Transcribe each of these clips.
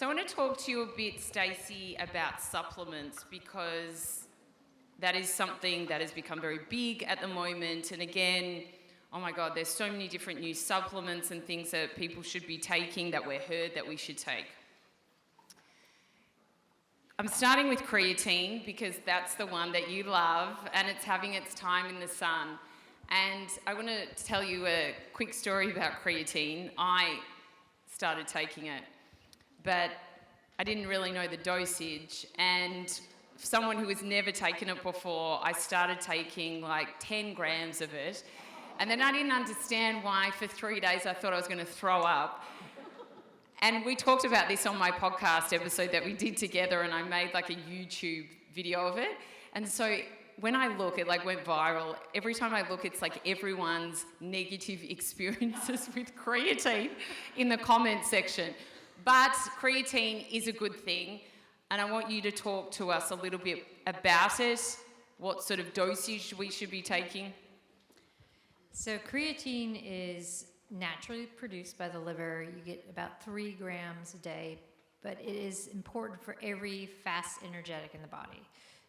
So I want to talk to you a bit, Stacy, about supplements, because that is something that has become very big at the moment. And again, oh my God, there's so many different new supplements and things that people should be taking that we're heard that we should take. I'm starting with creatine because that's the one that you love and it's having its time in the sun. And I want to tell you a quick story about creatine. I started taking it, but I didn't really know the dosage. And someone who has never taken it before, I started taking like 10 grams of it. And then I didn't understand why for 3 days I thought I was going to throw up. And we talked about this on my podcast episode that we did together, and I made like a YouTube video of it. And so when I look, it like went viral. Every time I look, it's like everyone's negative experiences with creatine in the comment section. But creatine is a good thing, and I want you to talk to us a little bit about it, what sort of dosage we should be taking. So creatine is naturally produced by the liver. You get about 3 grams a day, but it is important for every fast energetic in the body.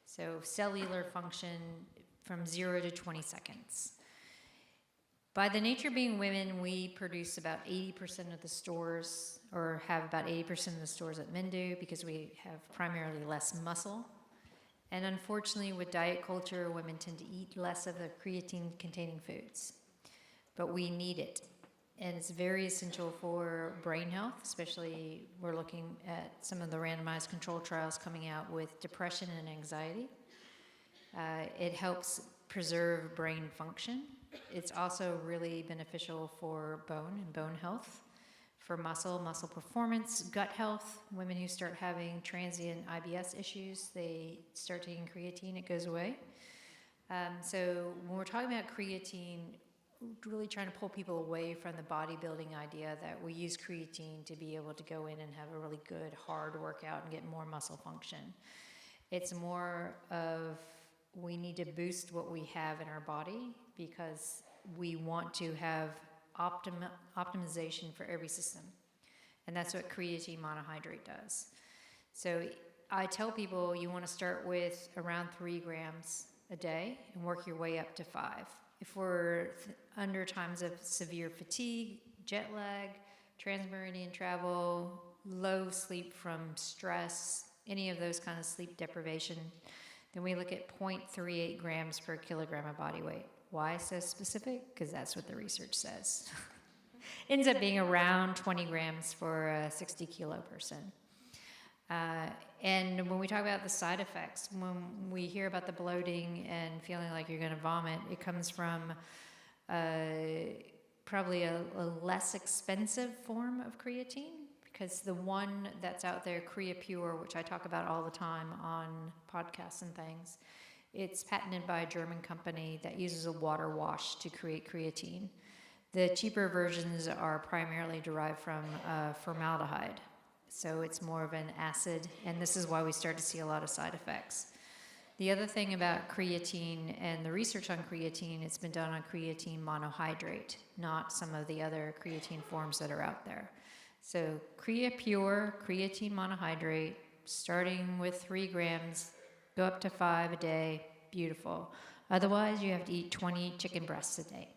So cellular function from 0 to 20 seconds. By the nature of being women, we produce about 80% of the stores, or have about 80% of the stores that men do, because we have primarily less muscle. And unfortunately, with diet culture, women tend to eat less of the creatine-containing foods. But we need it. And it's very essential for brain health, especially we're looking at some of the randomized control trials coming out with depression and anxiety. It helps preserve brain function. It's also really beneficial for bone and bone health, for muscle performance, gut health. Women who start having transient IBS issues, they start taking creatine, it goes away. So when we're talking about creatine, really trying to pull people away from the bodybuilding idea that we use creatine to be able to go in and have a really good hard workout and get more muscle function. It's more of we need to boost what we have in our body because we want to have optimization for every system. And that's what creatine monohydrate does. So I tell people you want to start with around 3 grams a day and work your way up to 5. If we're under times of severe fatigue, jet lag, transmeridian travel, low sleep from stress, any of those kind of sleep deprivation, then we look at 0.38 grams per kilogram of body weight. Why so specific? Because that's what the research says. Ends up being around 20 grams for a 60 kilo person. And when we talk about the side effects, when we hear about the bloating and feeling like you're going to vomit, it comes from probably a less expensive form of creatine, because the one that's out there, CreaPure, which I talk about all the time on podcasts and things, it's patented by a German company that uses a water wash to create creatine. The cheaper versions are primarily derived from formaldehyde. So it's more of an acid, and this is why we start to see a lot of side effects. The other thing about creatine and the research on creatine, it's been done on creatine monohydrate, not some of the other creatine forms that are out there. So CreaPure, creatine monohydrate, starting with 3 grams, go up to 5 a day, beautiful. Otherwise, you have to eat 20 chicken breasts a day.